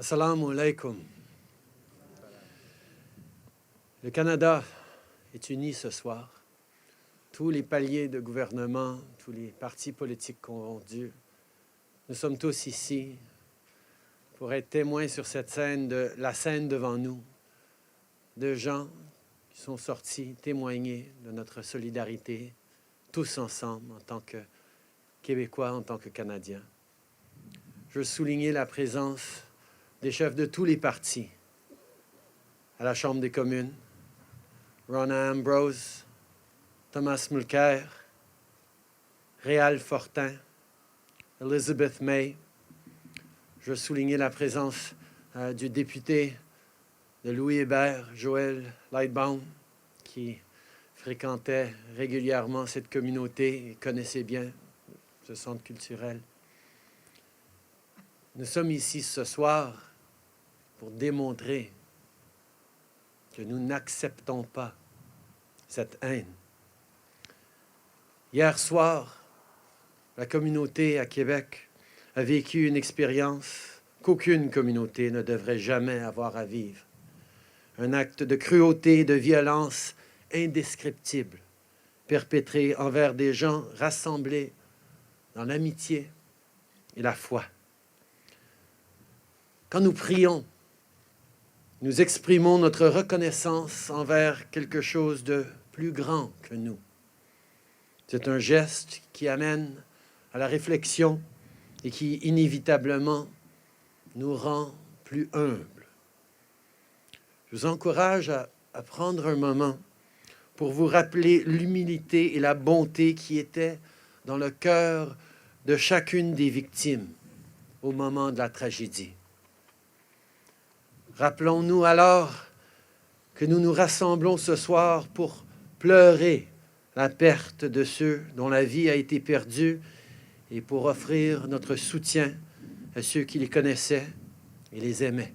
Assalamu alaikum. Le Canada est uni ce soir. Tous les paliers de gouvernement, tous les partis politiques confondus, nous sommes tous ici pour être témoins sur cette scène, de la scène devant nous, de gens qui sont sortis témoigner de notre solidarité, tous ensemble, en tant que Québécois, en tant que Canadiens. Je veux souligner la présence des chefs de tous les partis à la Chambre des communes, Rona Ambrose, Thomas Mulcair, Réal Fortin, Elizabeth May. Je veux souligner la présence du député de Louis Hébert, Joël Lightbound, qui fréquentait régulièrement cette communauté et connaissait bien ce centre culturel. Nous sommes ici ce soir pour démontrer que nous n'acceptons pas cette haine. Hier soir, la communauté à Québec a vécu une expérience qu'aucune communauté ne devrait jamais avoir à vivre. Un acte de cruauté et de violence indescriptible, perpétré envers des gens rassemblés dans l'amitié et la foi. Quand nous prions, nous exprimons notre reconnaissance envers quelque chose de plus grand que nous. C'est un geste qui amène à la réflexion et qui, inévitablement, nous rend plus humbles. Je vous encourage à prendre un moment pour vous rappeler l'humilité et la bonté qui étaient dans le cœur de chacune des victimes au moment de la tragédie. Rappelons-nous alors que nous nous rassemblons ce soir pour pleurer la perte de ceux dont la vie a été perdue et pour offrir notre soutien à ceux qui les connaissaient et les aimaient.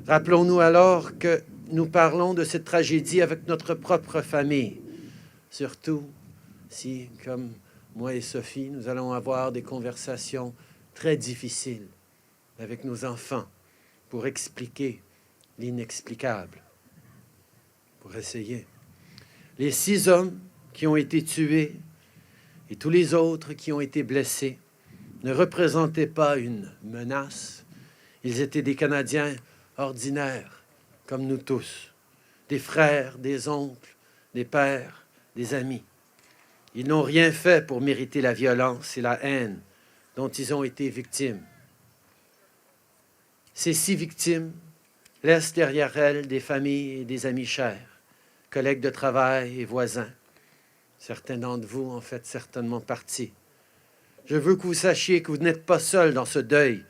Rappelons-nous alors que nous parlons de cette tragédie avec notre propre famille, surtout si, comme moi et Sophie, nous allons avoir des conversations très difficiles avec nos enfants pour expliquer l'inexplicable, pour essayer. Les 6 hommes qui ont été tués et tous les autres qui ont été blessés ne représentaient pas une menace. Ils étaient des Canadiens ordinaires, comme nous tous, des frères, des oncles, des pères, des amis. Ils n'ont rien fait pour mériter la violence et la haine dont ils ont été victimes. Ces 6 victimes laissent derrière elles des familles et des amis chers, collègues de travail et voisins. Certains d'entre vous en faites certainement partie. Je veux que vous sachiez que vous n'êtes pas seuls dans ce deuil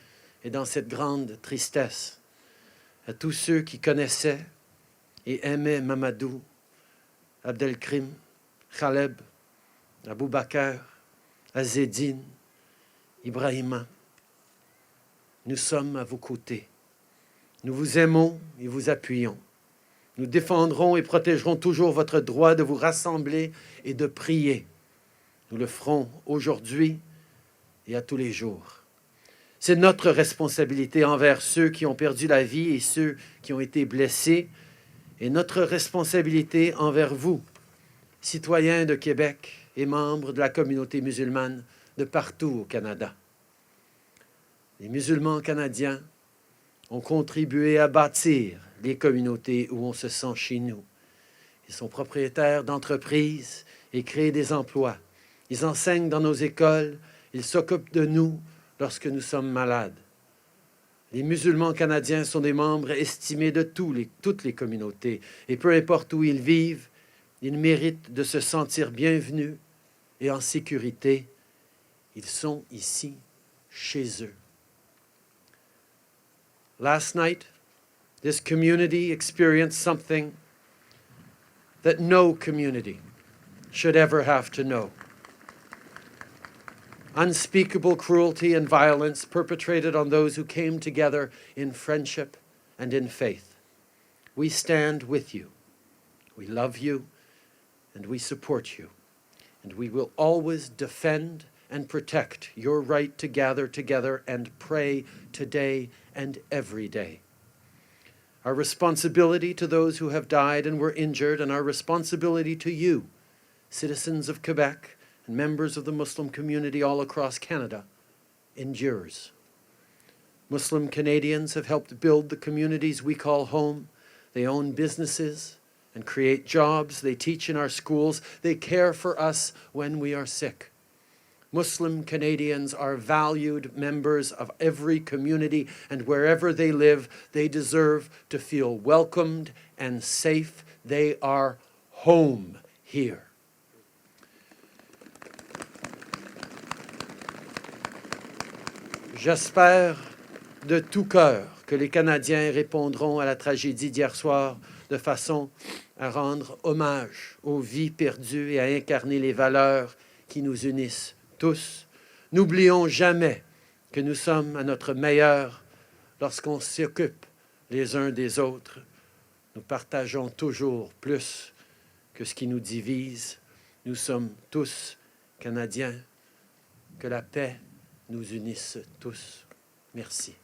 et dans cette grande tristesse. À tous ceux qui connaissaient et aimaient Mamadou, Abdelkrim, Khaleb, Aboubakar, Azedine, Ibrahima, nous sommes à vos côtés. Nous vous aimons et vous appuyons. Nous défendrons et protégerons toujours votre droit de vous rassembler et de prier. Nous le ferons aujourd'hui et à tous les jours. C'est notre responsabilité envers ceux qui ont perdu la vie et ceux qui ont été blessés, et notre responsabilité envers vous, citoyens de Québec et membres de la communauté musulmane de partout au Canada. Les musulmans canadiens ont contribué à bâtir les communautés où on se sent chez nous. Ils sont propriétaires d'entreprises et créent des emplois. Ils enseignent dans nos écoles, ils s'occupent de nous lorsque nous sommes malades. Les musulmans canadiens sont des membres estimés de toutes les communautés, et peu importe où ils vivent, ils méritent de se sentir bienvenus et en sécurité. Ils sont ici, chez eux. Last night, this community experienced something that no community should ever have to know. Unspeakable cruelty and violence perpetrated on those who came together in friendship and in faith. We stand with you. We love you and we support you. And we will always defend and protect your right to gather together and pray today and every day. Our responsibility to those who have died and were injured, and our responsibility to you, citizens of Quebec and members of the Muslim community all across Canada, endures. Muslim Canadians have helped build the communities we call home. They own businesses and create jobs. They teach in our schools. They care for us when we are sick. Muslim Canadians are valued members of every community, and wherever they live, they deserve to feel welcomed and safe. They are home here. J'espère de tout cœur que les Canadiens répondront à la tragédie d'hier soir de façon à rendre hommage aux vies perdues et à incarner les valeurs qui nous unissent tous. N'oublions jamais que nous sommes à notre meilleur lorsqu'on s'occupe les uns des autres. Nous partageons toujours plus que ce qui nous divise. Nous sommes tous Canadiens. Que la paix nous unisse tous. Merci.